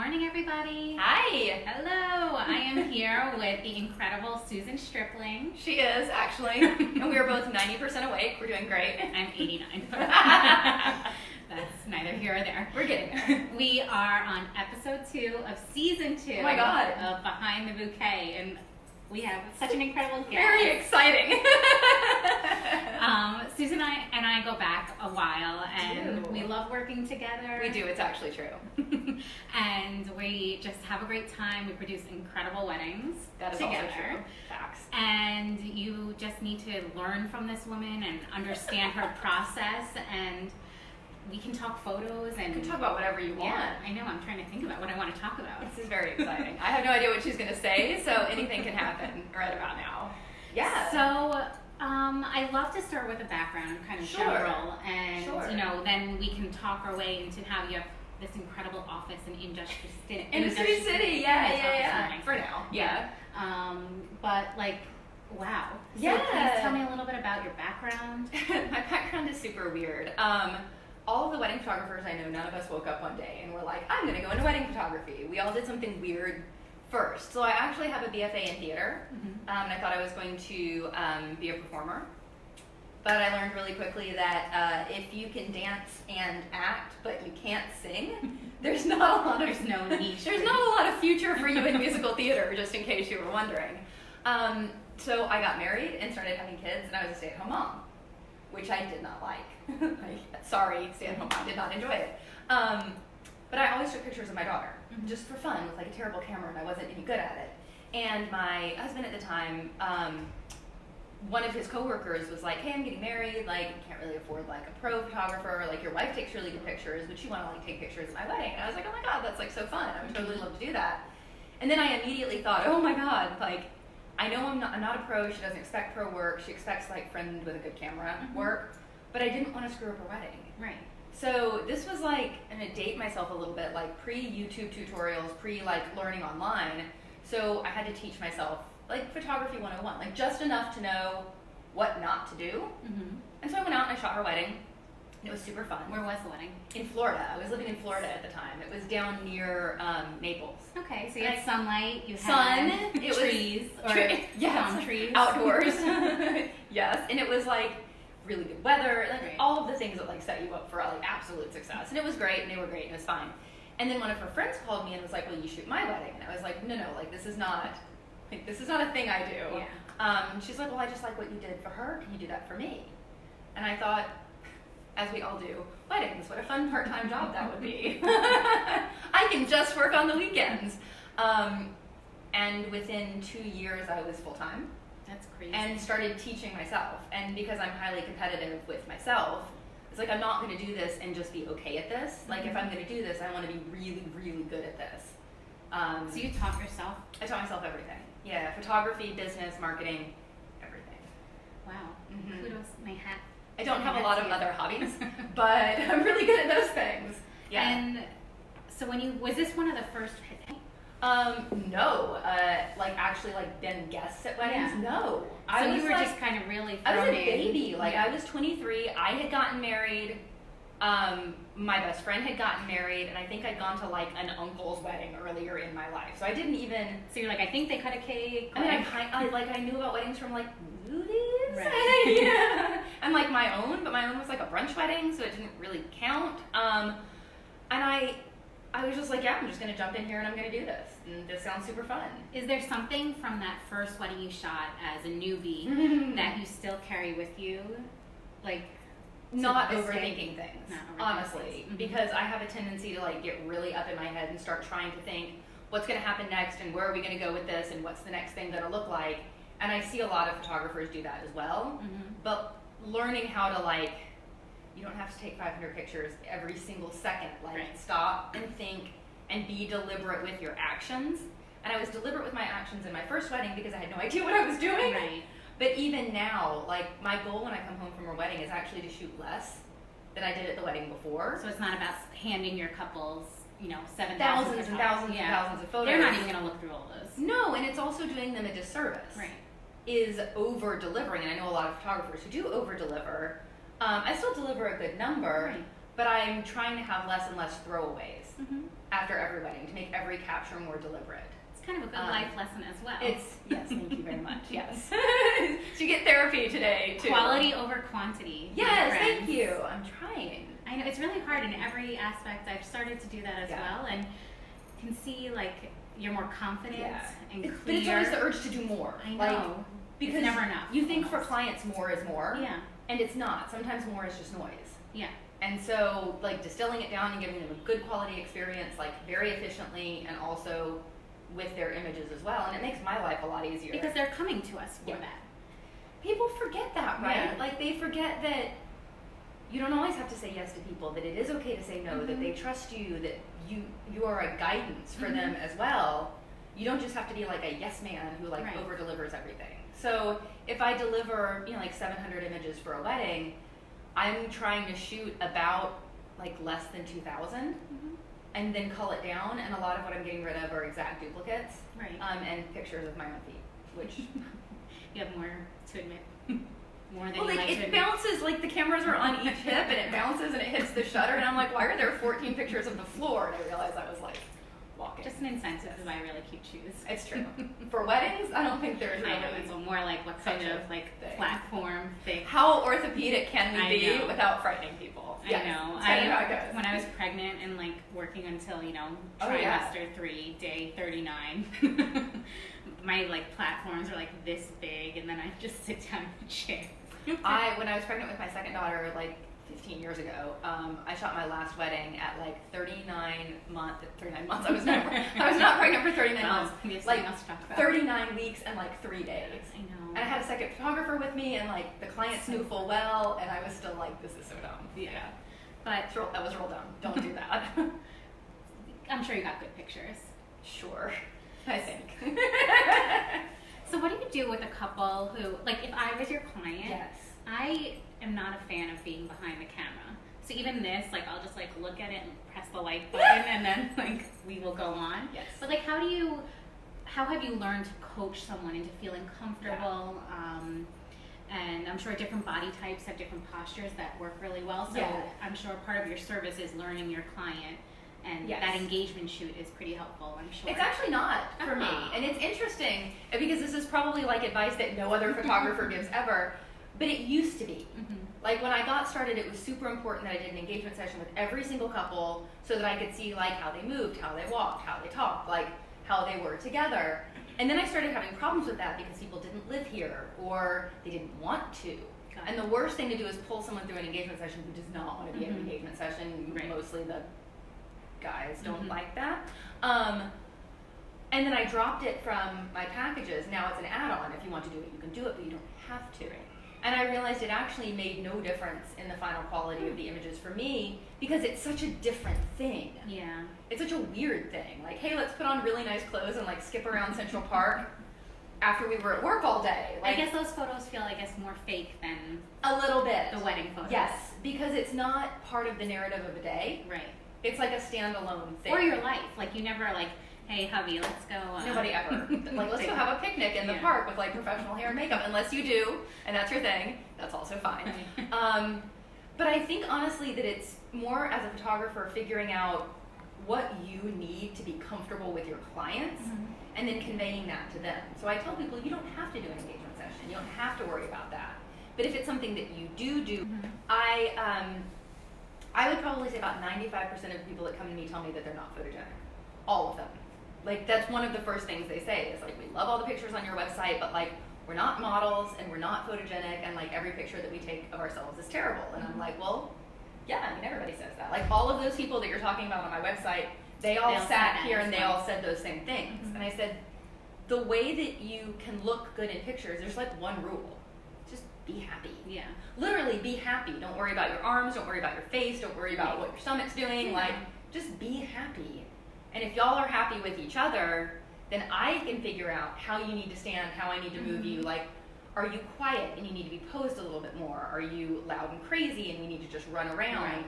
morning, everybody. Hi. Hello. I am here with the incredible Susan Stripling. She is, actually. And we are both 90% awake. We're doing great. I'm 89. That's neither here or there. We're getting there. We are on episode 2 of season 2 Oh my God. of Behind the Bouquet. And we have such an incredible guest. Very exciting. Susan and I go back a while, and we love working together. We do. It's actually true. And we just have a great time. We produce incredible weddings That is together. also true. Facts. And you just need to learn from this woman and understand her process. And we can talk photos and You can talk about whatever you want. Yeah, I know. I'm trying to think about what I want to talk about. This is very exciting. I have no idea what she's going to say, so anything can happen right about now. Yeah. So I love to start with a background, kind of Sure. general, and Sure. then we can talk our way into how you have this incredible office in Industry City. Industry City. Yeah. For now. Yeah. But wow. So Yeah. please tell me a little bit about your background. My background is super weird. All of the wedding photographers I know, none of us woke up one day and were like, I'm going to go into wedding photography. We all did something weird first. So I actually have a BFA in theater, and I thought I was going to be a performer. But I learned really quickly that if you can dance and act, but you can't sing, there's not a lot of There's no niche. there's not a lot of future for you in musical theater, just in case you were wondering. So I got married and started having kids, and I was a stay-at-home mom, which I did not like. Sorry, stay-at-home mom, did not enjoy it. But I always took pictures of my daughter, just for fun, with a terrible camera, and I wasn't any good at it. And my husband at the time, one of his coworkers was like, hey, I'm getting married, you can't really afford a pro photographer, your wife takes really good pictures, would you want to take pictures of my wedding? And I was like, oh my God, that's so fun, I would totally love to do that. And then I immediately thought, oh my God, I know I'm not a pro, she doesn't expect pro work, she expects friend with a good camera work, but I didn't want to screw up her wedding. Right. So this was I'm gonna date myself a little bit, pre-YouTube tutorials, learning online. So I had to teach myself photography 101, just enough to know what not to do. And so I went out and I shot her wedding. It was super fun. Where was the wedding? In Florida. I was living in Florida at the time. It was down near Naples. Okay, so you had sunlight, you Sun, had it was trees, palm trees. Outdoors. Yes, and it was really good weather, Right. all of the things that set you up for absolute success. And it was great, and they were great, and it was fine. And then one of her friends called me and was like, "Will you shoot my wedding?" And I was like, "No, this is not a thing I do." Yeah. She's like, "Well, I just like what you did for her. Can you do that for me?" And I thought, as we all do, weddings, what a fun part-time job that would be. I can just work on the weekends. And within 2 years, I was full-time. That's crazy. And started teaching myself. And because I'm highly competitive with myself, it's I'm not going to do this and just be okay at this. If I'm going to do this, I want to be really, really good at this. So you taught yourself? I taught myself everything. Yeah, photography, business, marketing, everything. Wow. Kudos, my hat. I don't have a lot of other hobbies, but I'm really good at those things. Yeah. And so was this one of the first? No. Actually been guests at weddings. Yeah. No. So you were just kind of really I was a thrown in. baby. I was 23. I had gotten married. My best friend had gotten married, and I think I'd gone to an uncle's wedding earlier in my life. So I didn't even. So you're I think they cut a cake. I mean, I knew about weddings from movies. Right. Yeah. And my own, but my own was a brunch wedding, so it didn't really count. And I was just yeah, I'm just gonna jump in here and I'm gonna do this. And this sounds super fun. Is there something from that first wedding you shot as a newbie that you still carry with you? Not this overthinking day? things, Not overthinking honestly, things. because I have a tendency to get really up in my head and start trying to think what's gonna happen next and where are we gonna go with this and what's the next thing gonna look like. And I see a lot of photographers do that as well. But learning how to you don't have to take 500 pictures every single second. Right. Stop and think and be deliberate with your actions. And I was deliberate with my actions in my first wedding because I had no idea what I was doing. Right. But even now, my goal when I come home from a wedding is actually to shoot less than I did at the wedding before. So it's not about handing your couples, 7,000 thousands and thousands and thousands of photos. They're not even going to look through all those. No, and it's also doing them a disservice. Right. Is over delivering, and I know a lot of photographers who do over deliver. I still deliver a good number, Right. but I'm trying to have less and less throwaways. after every wedding to make every capture more deliberate. It's kind of a good life lesson as well. Yes, thank you very much. Yes. So you get therapy today too. Quality over quantity. Yes, thank you. I'm trying. I know it's really hard in every aspect. I've started to do that as well, and can see like you're more confident and clear. But it's always the urge to do more. I know. Like, because it's never enough. You think for clients more is more. Yeah. And it's not. Sometimes more is just noise. Yeah. And so, like, distilling it down and giving them a good quality experience, like, very efficiently, and also with their images as well. And it makes my life a lot easier. Because they're coming to us for that. People forget that, right? Yeah. Like, they forget that you don't always have to say yes to people, that it is okay to say no, that they trust you, that you are a guidance for them as well. You don't just have to be like a yes man who like over delivers everything. So if I deliver, you know, like 700 images for a wedding, I'm trying to shoot about like less than 2,000 and then cull it down. And a lot of what I'm getting rid of are exact duplicates and pictures of my own feet, which you have more to admit. More than well, like it bounces, like the cameras are on each hip and it bounces and it hits the shutter and I'm like, why are there 14 pictures of the floor? And I realized I was like walking. Just an incentive to buy really cute shoes. It's true. For weddings, I don't think there's really. I know, it's more like what kind of like platform thing. How orthopedic can we be without frightening people? I know. When I was pregnant and like working until, you know, trimester 3, day 39, my like platforms are like this big and then I just sit down in a chair. When I was pregnant with my second daughter, like 15 years ago, I shot my last wedding at like 39 months. I was not pregnant for 39 months. Like 39 weeks and like 3 days. I know. And I had a second photographer with me, and like the clients knew full well, and I was still like, this is so dumb. Yeah. But that was real dumb. Don't do that. I'm sure you got good pictures. Sure, I think. So what do you do with a couple who, like, if I was your client, I am not a fan of being behind the camera. So even this, like, I'll just like look at it and press the like button, and then like we will go on. Yes. But like, how have you learned to coach someone into feeling comfortable? And I'm sure different body types have different postures that work really well. So I'm sure part of your service is learning your client. And that engagement shoot is pretty helpful, I'm sure. It's actually not for me. And it's interesting because this is probably like advice that no other photographer gives ever, but it used to be. Like when I got started, it was super important that I did an engagement session with every single couple so that I could see like how they moved, how they walked, how they talked, like how they were together. And then I started having problems with that because people didn't live here or they didn't want to. And the worst thing to do is pull someone through an engagement session who does not want to be in an engagement session. Mostly the guys don't like that. And then I dropped it from my packages. Now it's an add-on. If you want to do it, you can do it, but you don't have to. And I realized it actually made no difference in the final quality of the images for me because it's such a different thing. Yeah. It's such a weird thing. Like, hey, let's put on really nice clothes and like skip around Central Park after we were at work all day. Like, I guess those photos feel, more fake than a little bit. The wedding photos. Yes, because it's not part of the narrative of a day. Right. It's like a standalone thing. Or your life. Like, you never like, hey, hubby, let's go. Nobody ever. Like, let's go have a picnic in the park with like professional hair and makeup. Unless you do, and that's your thing, that's also fine. But I think honestly that it's more as a photographer figuring out what you need to be comfortable with your clients and then conveying that to them. So I tell people you don't have to do an engagement session. You don't have to worry about that. But if it's something that you do, I would probably say about 95% of the people that come to me tell me that they're not photogenic. All of them. Like, that's one of the first things they say is like, we love all the pictures on your website, but like, we're not models and we're not photogenic and like every picture that we take of ourselves is terrible. And I'm like, well, yeah, I mean, everybody says that. Like all of those people that you're talking about on my website, they all sat here and they all said those same things. And I said, the way that you can look good in pictures, there's like one rule. Just be happy. Yeah. Literally be happy. Don't worry about your arms, don't worry about your face, don't worry about what your stomach's doing. Like, just be happy. And if y'all are happy with each other, then I can figure out how you need to stand, how I need to move you. Like, are you quiet and you need to be posed a little bit more? Are you loud and crazy and you need to just run around?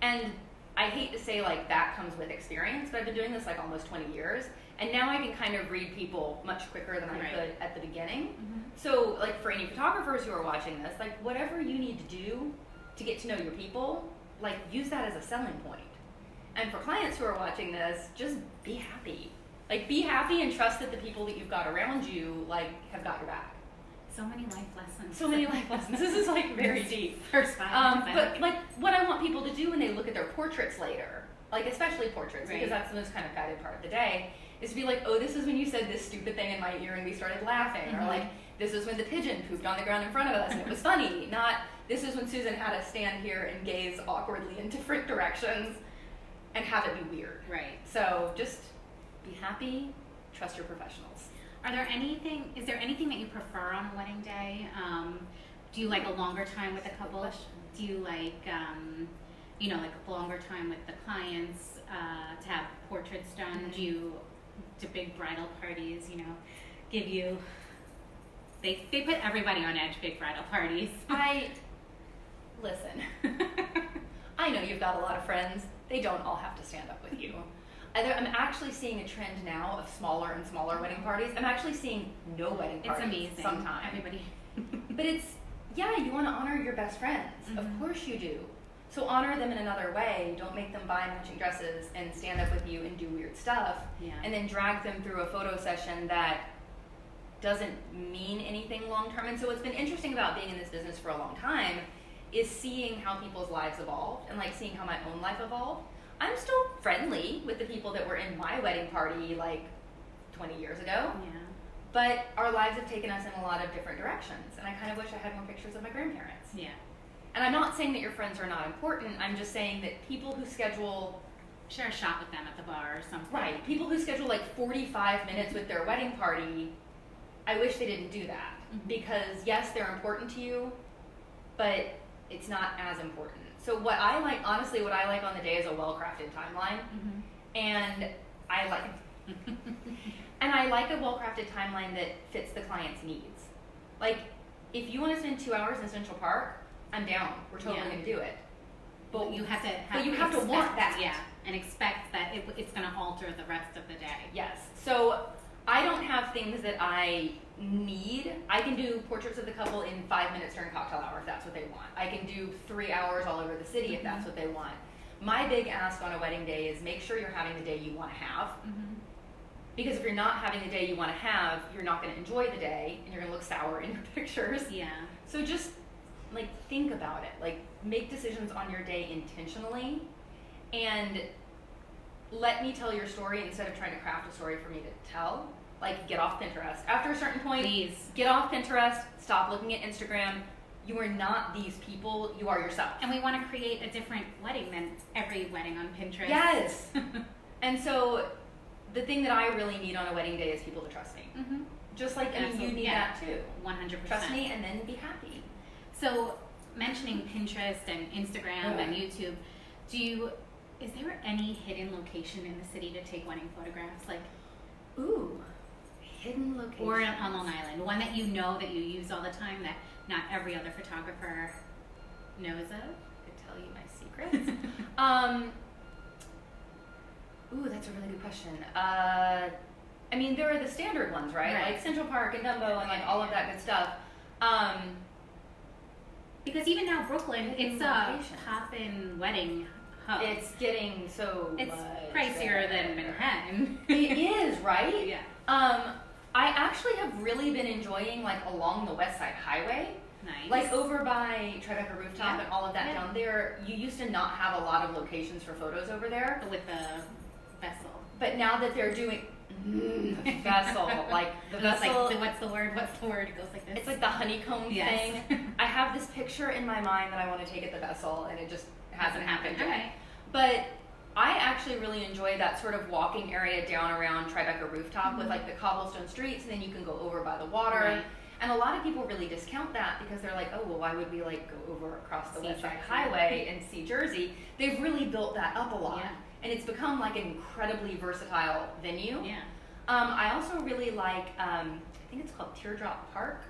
And I hate to say like that comes with experience, but I've been doing this like almost 20 years. And now I can kind of read people much quicker than I could at the beginning. So like for any photographers who are watching this, like whatever you need to do to get to know your people, like use that as a selling point. And for clients who are watching this, just be happy. Like, be happy and trust that the people that you've got around you, like, have got your back. So many life lessons. So many life lessons. This is, like, very deep. First 5 minutes. But, like, what I want people to do when they look at their portraits later, like, especially portraits, because that's the most kind of guided part of the day, is to be like, oh, this is when you said this stupid thing in my ear and we started laughing. Or, like, this is when the pigeon pooped on the ground in front of us and it was funny. Not, this is when Susan had us stand here and gaze awkwardly in different directions and have it be weird. Right. So just be happy, trust your professionals. Is there anything that you prefer on a wedding day? Do you like a longer time with the couple? Do you like, like a longer time with the clients to have portraits done? Do big bridal parties, give you, they put everybody on edge, big bridal parties. Listen, I know you've got a lot of friends. They don't all have to stand up with you. I'm actually seeing a trend now of smaller and smaller wedding parties. I'm actually seeing no wedding parties. It's amazing. Sometimes. Everybody. But you want to honor your best friends. Mm-hmm. Of course you do. So honor them in another way. Don't make them buy matching dresses and stand up with you and do weird stuff. Yeah. And then drag them through a photo session that doesn't mean anything long term. And so what's been interesting about being in this business for a long time is seeing how people's lives evolved and like seeing how my own life evolved. I'm still friendly with the people that were in my wedding party like 20 years ago. Yeah. But our lives have taken us in a lot of different directions. And I kind of wish I had more pictures of my grandparents. Yeah. And I'm not saying that your friends are not important. I'm just saying that people who schedule... Share a shot with them at the bar or something. Right. People who schedule like 45 minutes with their wedding party, I wish they didn't do that. Mm-hmm. Because yes, they're important to you, but it's not as important. So what I like on the day is a well-crafted timeline. Mm-hmm. And I like a well-crafted timeline that fits the client's needs. Like, if you want to spend 2 hours in Central Park, I'm down. We're totally going to do it. But you have to want that. Yeah, and expect that it's going to alter the rest of the day. Yes. So I don't have things that I need. I can do portraits of the couple in 5 minutes during cocktail hour if that's what they want. I can do 3 hours all over the city mm-hmm. if that's what they want. My big ask on a wedding day is make sure you're having the day you want to have. Mm-hmm. Because if you're not having the day you want to have, you're not going to enjoy the day and you're going to look sour in your pictures. Yeah. So just like think about it. Like make decisions on your day intentionally and let me tell your story instead of trying to craft a story for me to tell. Like get off Pinterest. After a certain point, please get off Pinterest, stop looking at Instagram. You are not these people, you are yourself. And we want to create a different wedding than every wedding on Pinterest. Yes. And so the thing that I really need on a wedding day is people to trust me. Mm-hmm. Just like, you need that too. 100%. Trust me and then be happy. So, mentioning Pinterest and Instagram and YouTube, is there any hidden location in the city to take wedding photographs? Like, hidden location. Or on Long Island, one that you know that you use all the time that not every other photographer knows of? I could tell you my secrets. That's a really good question. I mean, there are the standard ones, right? Like Central Park and Dumbo and like all of that good stuff. Because even now Brooklyn, it's a pop-in wedding hub. It's getting it's pricier than Manhattan. It is, right? Yeah. I actually have really been enjoying like along the West Side Highway. Nice. Like over by Tribeca Rooftop and all of that down there. You used to not have a lot of locations for photos over there. With the vessel. But now that they're doing vessel, like the vessel. Like, what's the word? It goes like this. It's like the honeycomb thing. I have this picture in my mind that I want to take at the vessel, and it just hasn't happened yet. Okay. But I actually really enjoy that sort of walking area down around Tribeca Rooftop mm-hmm. with like the cobblestone streets, and then you can go over by the water. Right. And a lot of people really discount that because they're like, oh, well, why would we like go over across the West Side Highway and see Jersey? They've really built that up a lot. Yeah. And it's become like an incredibly versatile venue. Yeah. I also really like, I think it's called Teardrop Park.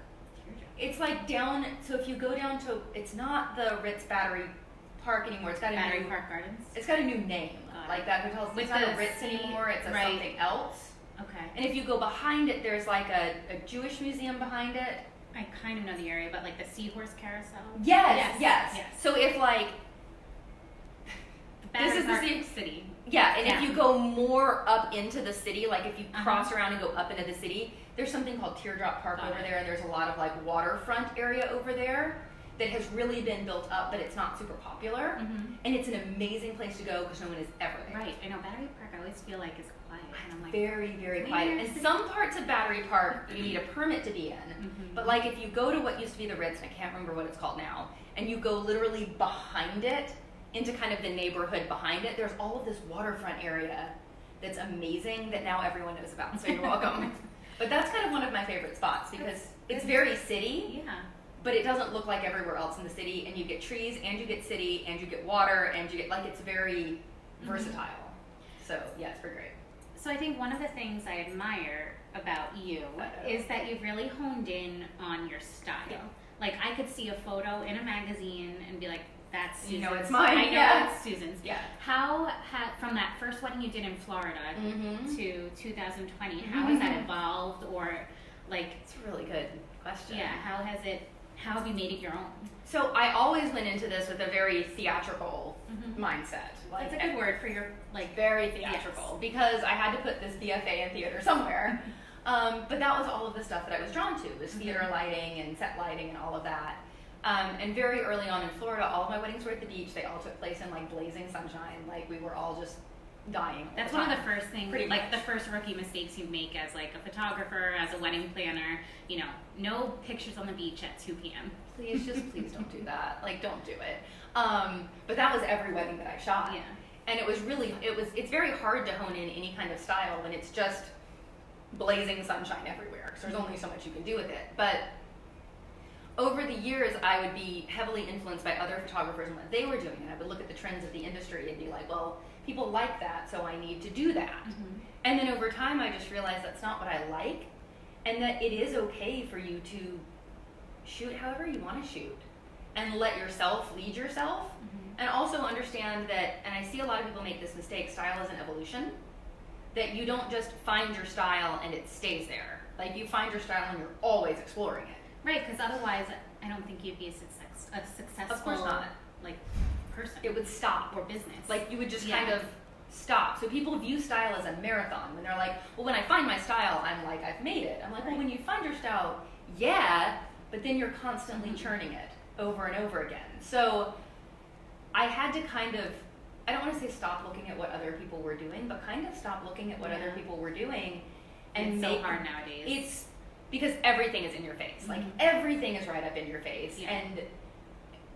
It's like down, so if you go down to, it's not the Ritz Battery Park anymore. It's got a Battery Park Gardens. It's got a new name. Like that hotel. It's not a Ritz anymore. It's a something else. Okay. And if you go behind it, there's like a Jewish museum behind it. I kind of know the area, but like the Seahorse Carousel. Yes. So if like This is the city. Yeah, and Yeah. if you go more up into the city, like if you cross around and go up into the city, there's something called Teardrop Park over there, and there's a lot of like waterfront area over there that has really been built up, but it's not super popular. And it's an amazing place to go because no one is ever there. Right. I know Battery Park I always feel like is quiet, and I'm like, Very, very quiet. And some parts of Battery Park you need a permit to be in. But like if you go to what used to be the Ritz, and I can't remember what it's called now, and you go literally behind it, into kind of the neighborhood behind it, there's all of this waterfront area that's amazing that now everyone knows about, so you're welcome. But that's kind of one of my favorite spots because it's very city, yeah. but it doesn't look like everywhere else in the city, and you get trees, and you get city, and you get water, and you get, like, it's very versatile. So, yeah, it's pretty great. So I think one of the things I admire about you is that you've really honed in on your style. Yeah. Like, I could see a photo in a magazine and be like, that's Susan's. You know it's mine. I know it's Susan's. Yeah. How, from that first wedding you did in Florida to 2020, how has that evolved, or, like... It's a really good question. Yeah, how have you made it your own? So I always went into this with a very theatrical mindset. Like, that's a good word for your, like... Very theatrical, because I had to put this BFA in theater somewhere. But that was all of the stuff that I was drawn to, was theater lighting and set lighting and all of that. And very early on in Florida, all of my weddings were at the beach. They all took place in like blazing sunshine. Like we were all just dying. That's one of the first things, Pretty like much. the first rookie mistakes you make as like a photographer, as a wedding planner. You know, no pictures on the beach at 2 p.m. Please don't do that. Like, don't do it. But that was every wedding that I shot. Yeah. And it's very hard to hone in any kind of style when it's just blazing sunshine everywhere, because there's only so much you can do with it. But over the years, I would be heavily influenced by other photographers and what they were doing, and I would look at the trends of the industry and be like, well, people like that, so I need to do that. And then over time, I just realized that's not what I like, and that it is okay for you to shoot however you want to shoot, and let yourself lead yourself, and also understand that, and I see a lot of people make this mistake, style is an evolution, that you don't just find your style and it stays there. Like, you find your style and you're always exploring it. Right, because otherwise, I don't think you'd be a successful, Of course not. like, person. It would stop. Or business. Like, you would just kind of stop. So people view style as a marathon. When they're like, well, when I find my style, I'm like, I've made it. I'm like, well, when you find your style, yeah, but then you're constantly churning it over and over again. So I had to kind of, I don't want to say stop looking at what other people were doing, but kind of stop looking at what other people were doing. And it's make, so hard nowadays. It's because everything is in your face. Like, everything is right up in your face. Yeah. And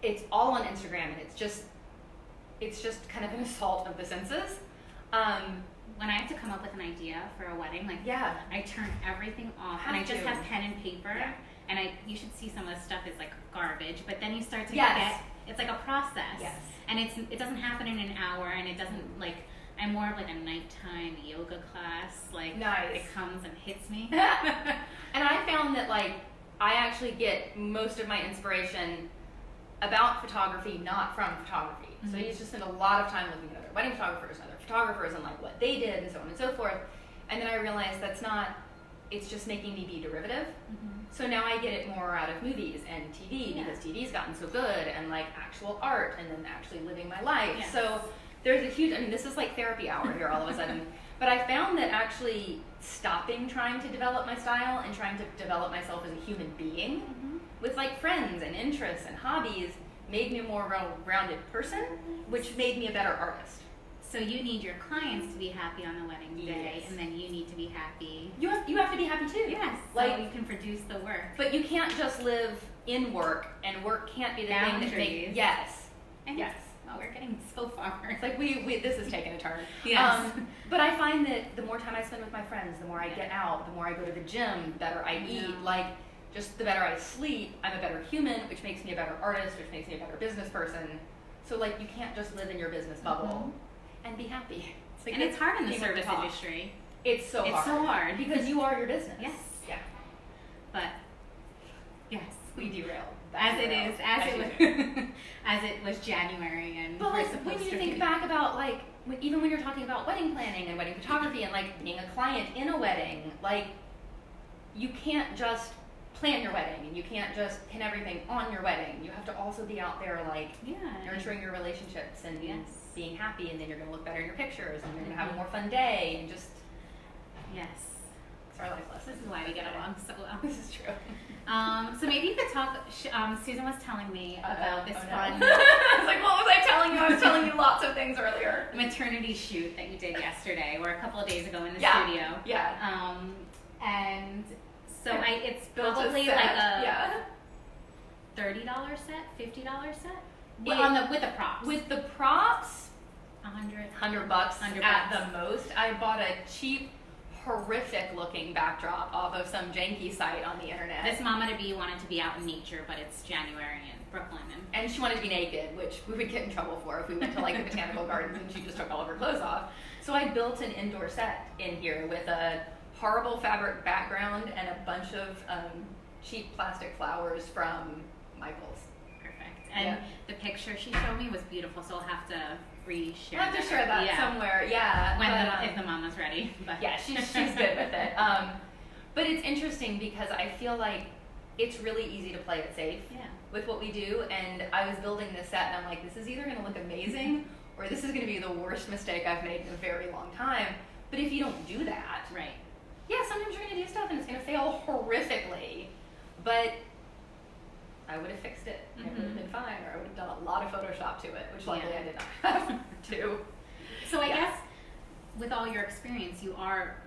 it's all on Instagram, and it's just kind of an assault of the senses. When I have to come up with an idea for a wedding, like, Yeah. I turn everything off, and I just have pen and paper, and you should see some of the stuff is like garbage, but then you start to get, it's like a process. Yes. And it doesn't happen in an hour, and it doesn't, like, I'm more of like a nighttime yoga class, like, Nice. it comes and hits me. And I found that, like, I actually get most of my inspiration about photography, not from photography. So I used to spend a lot of time looking at other wedding photographers and other photographers and like what they did and so on and so forth. And then I realized that's not, it's just making me be derivative. So now I get it more out of movies and TV because TV's gotten so good, and like actual art, and then actually living my life. Yes. So there's a huge, I mean, this is like therapy hour here all of a sudden. But I found that actually stopping trying to develop my style and trying to develop myself as a human being with like friends and interests and hobbies made me a more well-rounded person, which made me a better artist. So you need your clients to be happy on the wedding day, Yes. and then you need to be happy. You have to be happy too. Yes, Like, so you can produce the work. but you can't just live in work, and work can't be the thing that Boundaries. makes, yes. And Yes. well, we're getting so far. It's like we this is taking a turn. Yes. But I find that the more time I spend with my friends, the more I get out, the more I go to the gym, the better I eat, like, just the better I sleep, I'm a better human, which makes me a better artist, which makes me a better business person. So, like, you can't just live in your business bubble and be happy. It's like, And it's hard in the being at service top. industry. It's so hard. It's so hard. Because you are your business. Yes. Yeah. But yes, We derailed. as it is, as it was January, and But we're like, supposed when you to think be. back about, like, even when you're talking about wedding planning and wedding photography and like being a client in a wedding, like, you can't just plan your wedding and you can't just pin everything on your wedding. You have to also be out there, like, Yeah. nurturing your relationships and Yes. being happy, and then you're going to look better in your pictures, and you're going to have a more fun day, and just, Yes. it's our life lesson. This is why we get along so well. This is true. So maybe you could talk, Susan was telling me about this fun I was like, what was I telling you? I was telling you lots of things earlier. maternity shoot that you did yesterday, or a couple of days ago in the Yeah. studio. Yeah. And so it's Built a probably set. like a Yeah. $30 set, $50 set? With the props. With the props, $100. $100 $100 at the most. I bought a cheap, horrific looking backdrop off of some janky site on the internet. This mama to be wanted to be out in nature, but it's January in Brooklyn. And she wanted to be naked, which we would get in trouble for if we went to like the botanical gardens and she just took all of her clothes off. So I built an indoor set in here with a horrible fabric background and a bunch of cheap plastic flowers from Michael's. Perfect. And Yeah. the picture she showed me was beautiful, so I'll have to reshare I'll have to share that somewhere, yeah. If the mama's ready. But. Yeah, she's good with it. But it's interesting because I feel like it's really easy to play it safe with what we do. And I was building this set and I'm like, this is either going to look amazing or this is going to be the worst mistake I've made in a very long time. But if you don't do that, Right. yeah, sometimes you're going to do stuff and it's going to fail horrifically. But I would have fixed it. It would have been fine, or I would have done a lot of Photoshop to it, which luckily I did not have to. So I guess with all your experience, you are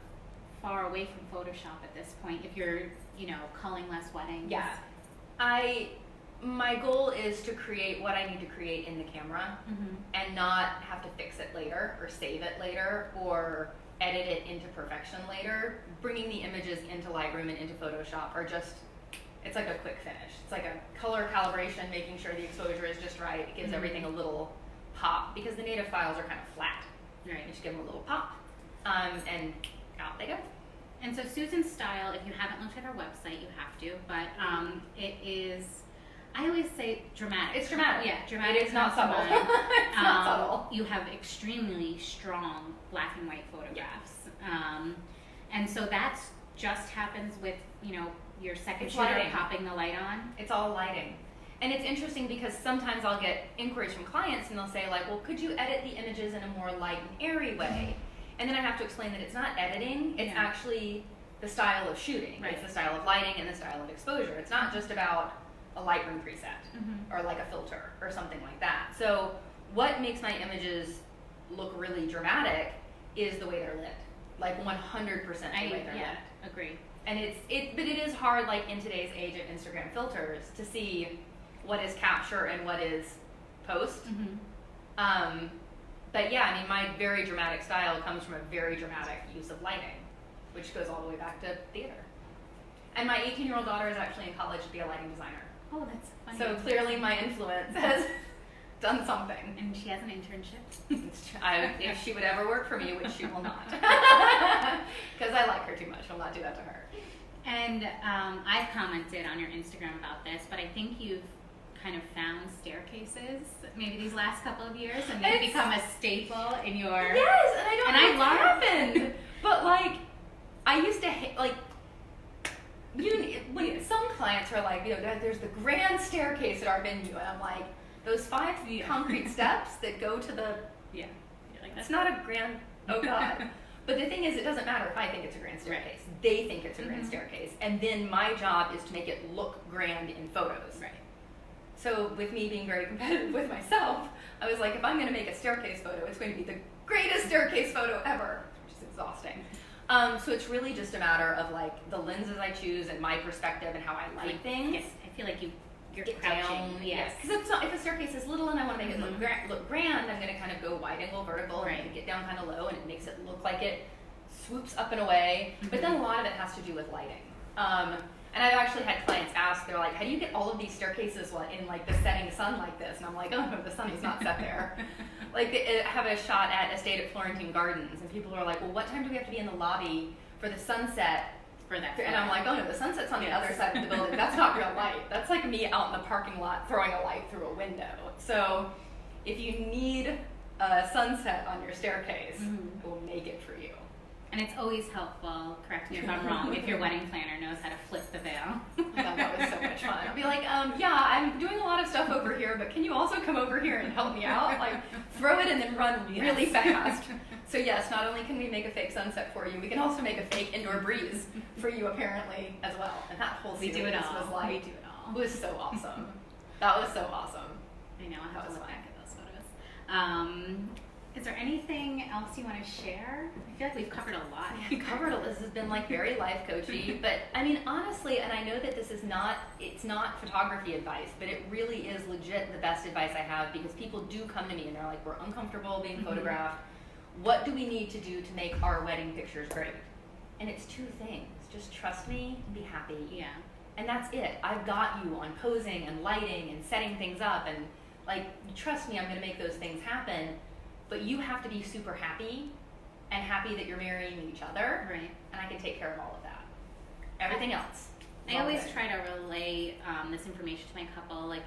far away from Photoshop at this point. If you're, culling less weddings. Yeah. My goal is to create what I need to create in the camera and not have to fix it later or save it later or edit it into perfection later. Bringing the images into Lightroom and into Photoshop are just, it's like a quick finish. It's like a color calibration, making sure the exposure is just right. It gives everything a little pop because the native files are kind of flat. Right. You just give them a little pop and out they go. And so Susan's style, if you haven't looked at her website, you have to, but it is, I always say dramatic. It's dramatic. Yeah, dramatic. It is not subtle. It's not subtle. You have extremely strong black and white photographs. And so that just happens with, your second It's shooter lighting. popping the light on. It's all lighting. And it's interesting because sometimes I'll get inquiries from clients and they'll say like, well, could you edit the images in a more light and airy way? And then I have to explain that it's not editing, it's actually the style of shooting. Right. It's the style of lighting and the style of exposure. It's not just about a Lightroom preset or like a filter or something like that. So what makes my images look really dramatic is the way they're lit. Like 100% the way they're lit. Agree. And but it is hard, like in today's age of Instagram filters, to see what is capture and what is post. But yeah, I mean, my very dramatic style comes from a very dramatic use of lighting, which goes all the way back to theater. And my 18-year-old daughter is actually in college to be a lighting designer. Oh, that's funny. So clearly my influence has done something. And she has an internship. If she would ever work for me, which she will not. Because I like her too much. I'll not do that to her. And I've commented on your Instagram about this, but I think you've kind of found staircases maybe these last couple of years, and they've become a staple in your... Yes, and I don't know what love happened. But like, I used to hate, like, when some clients are like, there's the grand staircase at our venue, and I'm like, those 5 concrete steps that go to the... Yeah. You're like, That's not a grand... Oh, God. But the thing is, it doesn't matter if I think it's a grand staircase. Right. They think it's a grand staircase. And then my job is to make it look grand in photos. Right. So with me being very competitive with myself, I was like, if I'm going to make a staircase photo, it's going to be the greatest staircase photo ever, which is exhausting. So it's really just a matter of like the lenses I choose and my perspective and how I light things. Yes, I feel like you're Get crouching. down, Yes. Because if a staircase is little and I want to make it look grand, I'm going to kind of go wide angle vertical and get down kind of low, and it makes it look like it swoops up and away. But then a lot of it has to do with lighting. And I've actually had clients ask, they're like, how do you get all of these staircases in like the setting sun like this? And I'm like, oh no, the sun is not set there. Like they have a shot at Estate at Florentine Gardens, and people are like, well, what time do we have to be in the lobby for the sunset? For that. And I'm like, oh no, the sunset's on the other side of the building. That's not real light. That's like me out in the parking lot throwing a light through a window. So if you need a sunset on your staircase, we'll make it for you. And it's always helpful, correct me if I'm wrong, if your wedding planner knows how to flip the veil. I thought that was so much fun. I'll be like, yeah, I'm doing a lot of stuff over here, but can you also come over here and help me out? Like, throw it and then run really fast. So yes, not only can we make a fake sunset for you, we can also make a fake indoor breeze for you apparently as well. And that whole series we do it all. was like, we do it all. Was so awesome. That was so awesome. I know, I have to was look fun. back at those photos. Is there anything else you want to share? I feel like we've covered a lot. We covered it. This has been like very life coachy, but I mean, honestly, and I know that this is not, it's not photography advice, but it really is legit the best advice I have, because people do come to me and they're like, we're uncomfortable being photographed. What do we need to do to make our wedding pictures great? And it's two things. Just trust me, be happy. Yeah. And that's it. I've got you on posing and lighting and setting things up, and like, trust me, I'm gonna make those things happen. But you have to be super happy and happy that you're marrying each other. Right. And I can take care of all of that. Everything else. I always try to relay this information to my couple. Like,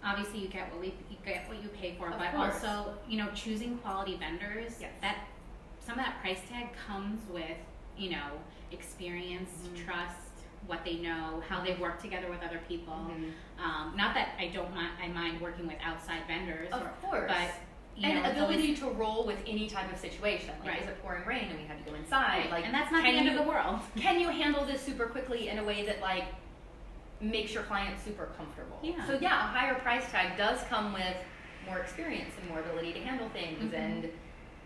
obviously, you get what you pay for, Of but course. also, you know, choosing quality vendors. Yes. That some of that price tag comes with, you know, experience, trust, what they know, how they work together with other people. Not that I mind working with outside vendors. Of course. But you and know, it's ability always, to roll with any type of situation. Like, Right. is it pouring rain and we have to go inside? right. Like, And that's not the can end of you- the world. Can you handle this super quickly in a way that like makes your client super comfortable? Yeah. So yeah, a higher price tag does come with more experience and more ability to handle things and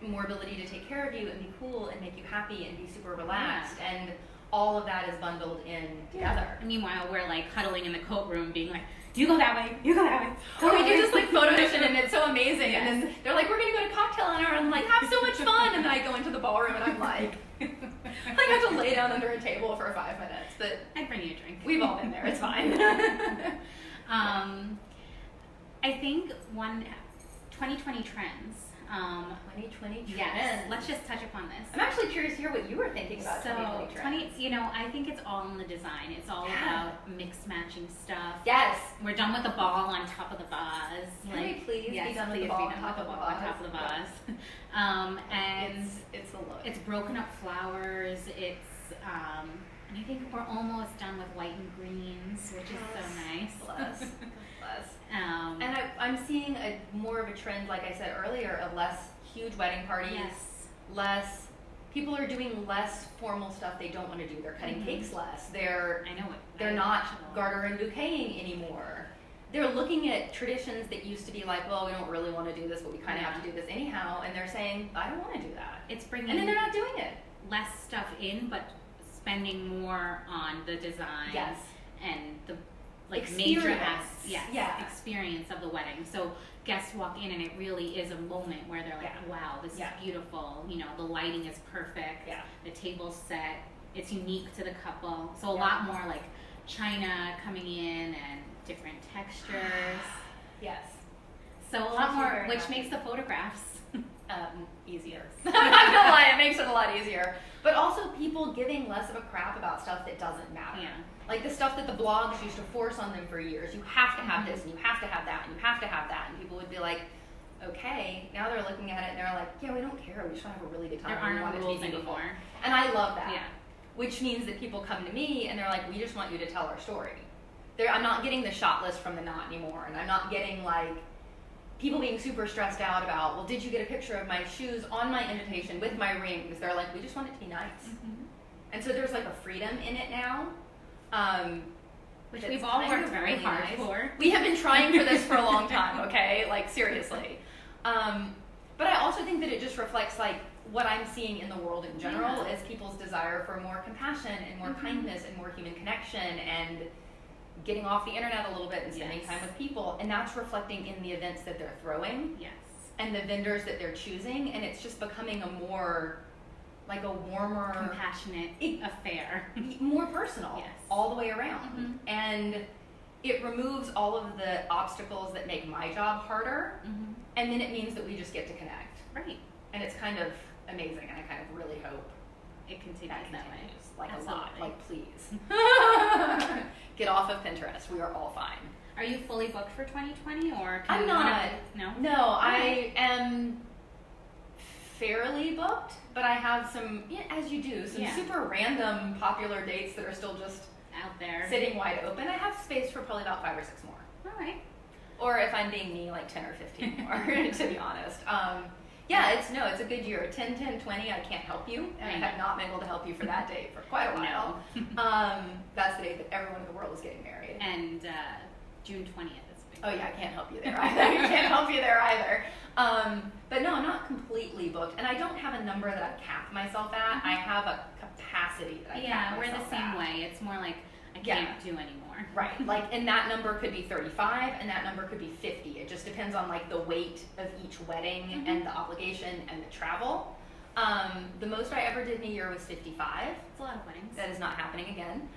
more ability to take care of you and be cool and make you happy and be super relaxed, and all of that is bundled in together. And meanwhile, we're like huddling in the coat room, being like, "You go that way, you go that way." Or we do this like photo session and it's so amazing, Yes. and then they're like, "We're gonna go to cocktail hour," and I'm like, "Have so much fun," and then I go into the ballroom and I'm like, I have to lay down under a table for 5 minutes, but I'd bring you a drink. we've all been there. It's fine. I think 2020 trends. 2020 trends. Yes, let's just touch upon this. I'm actually curious to hear what you were thinking about 2020 trends. you know, I think it's all in the design. It's all about mix matching stuff. Yes. We're done with the ball on top of the vase. Can we please yes, be done with please the ball be on done top with of the the ball on top of the vase? vase. And It's a look. it's broken up flowers. It's and I think we're almost done with white and greens, which is so nice. Bless. Bless. And I'm seeing more of a trend, like I said earlier, of less huge wedding parties. yes, Less, people are doing less formal stuff they don't want to do. They're cutting cakes less. I know it. They're not garter and bouqueting anymore. They're looking at traditions that used to be like, well, we don't really want to do this, but we kind of have to do this anyhow. And they're saying, I don't want to do that. It's bringing And then they're not doing it. less stuff in, but spending more on the design. Yes. And the major Experience. Yeah. experience of the wedding. So guests walk in and it really is a moment where they're like, Yeah. wow, this Yeah. is beautiful. You know, the lighting is perfect. Yeah. The table's set. It's unique to the couple. So a Yeah. lot more like china coming in and different textures. Yes. So a lot Makes me more, very which happy. makes the photographs Easier. I'm not gonna lie, it makes it a lot easier. But also people giving less of a crap about stuff that doesn't matter. Yeah. Like the stuff that the blogs used to force on them for years. You have to have this, and you have to have that, and you have to have that. And people would be like, okay. Now they're looking at it and they're like, yeah, we don't care. We just want to have a really good time. There and we are want no it to be rules beautiful." anymore. And I love that. Yeah. Which means that people come to me and they're like, we just want you to tell our story. I'm not getting the shot list from the knot anymore, and I'm not getting like people being super stressed out about, well, did you get a picture of my shoes on my invitation with my rings? They're like, we just want it to be nice. And so there's like a freedom in it now. Which that's we've all kind worked of very really hard nice. for. We have been trying for this for a long time, okay? Like, seriously. But I also think that it just reflects, like, what I'm seeing in the world in general is people's desire for more compassion and more kindness and more human connection and getting off the internet a little bit and spending time with people. And that's reflecting in the events that they're throwing Yes. and the vendors that they're choosing. And it's just becoming a more, like a warmer, Compassionate affair. more personal Yes. all the way around. And it removes all of the obstacles that make my job harder. And then it means that we just get to connect. Right. And it's kind of amazing. And I kind of really hope It continues that that way. continues. Like a lot. Absolutely. Like, please. Get off of Pinterest. We are all fine. Are you fully booked for 2020 or? I'm you not. No. No, I am fairly booked, but I have some, as you do, some Yeah. super random popular dates that are still just out there. Sitting wide open, I have space for probably about 5 or 6 more. All right. Or if I'm being me, like 10 or 15 more, to be honest. Yeah, it's a good year. 10, 10, 20, I can't help you. And I have not been able to help you for that date for quite a while. That's the day that everyone in the world is getting married. And June 20th is big. Oh yeah, I can't help you there either. I can't help you there either. But no, I'm not completely booked. And I don't have a number that I cap myself at. I have a capacity that I cap myself at. Yeah, we're the same way. It's more like I can't do anymore. Right. Like, and that number could be 35 and that number could be 50. It just depends on like the weight of each wedding and the obligation and the travel. The most I ever did in a year was 55. It's a lot of weddings. That is not happening again.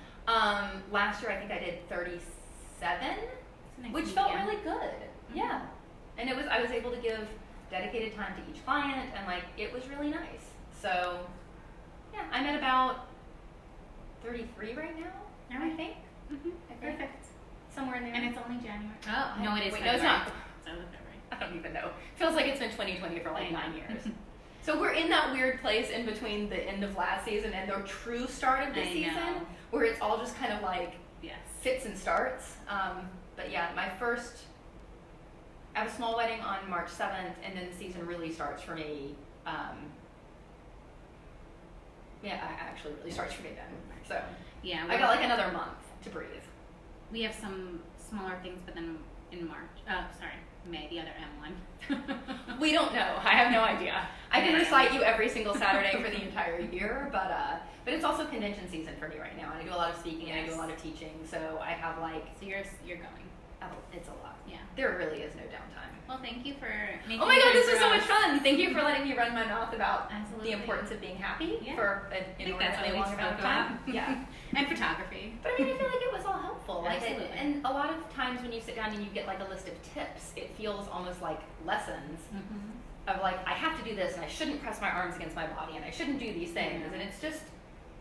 Last year I think I did 37, Nice which felt really good. Yeah. And I was able to give dedicated time to each client and like it was really nice. So yeah, I'm at about 33 right now. I think. Perfect. Somewhere in there. And it's only January. Oh, no, it is Wait, February. no, it's not. So it's February. I don't even know. Feels like it's been 2020 for like 9 years. So we're in that weird place in between the end of last season and the true start of this season, where it's all just kind of like fits and starts. But yeah, I have a small wedding on March 7th, and then the season really starts for me. It actually really starts for me then. So yeah, I got like another month to breathe. We have some smaller things, but then in May, the other M one. We don't know. I have no idea. I can recite you every single Saturday for the entire year, but it's also convention season for me right now, and I do a lot of speaking and I do a lot of teaching, so I have like. So you're going. It's a lot. Yeah. There really is no downtime. Well, thank you for making. Oh my God, this was so much fun! Thank you for letting me run my mouth about Absolutely. the importance of being happy for an inordinately long amount of about. time. Yeah. And photography. But I mean, I feel like it was all helpful. Absolutely. And a lot of times when you sit down and you get like a list of tips, it feels almost like lessons of like, I have to do this and I shouldn't press my arms against my body and I shouldn't do these things. And it's just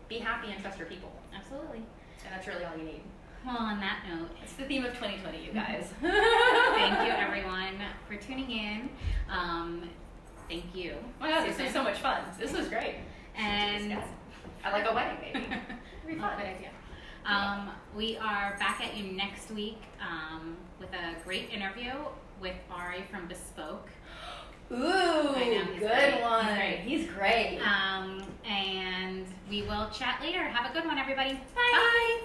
be happy and trust your people. Absolutely. And that's really all you need. Well, on that note, it's the theme of 2020, you guys. Thank you, everyone, for tuning in. Thank you. Wow, this was so much fun. This was great. And I like a wedding, maybe. It'd be fun. Good idea. We are back at you next week with a great interview with Ari from Bespoke. Ooh, I know, good one. He's great. And we will chat later. Have a good one, everybody. Bye. Bye.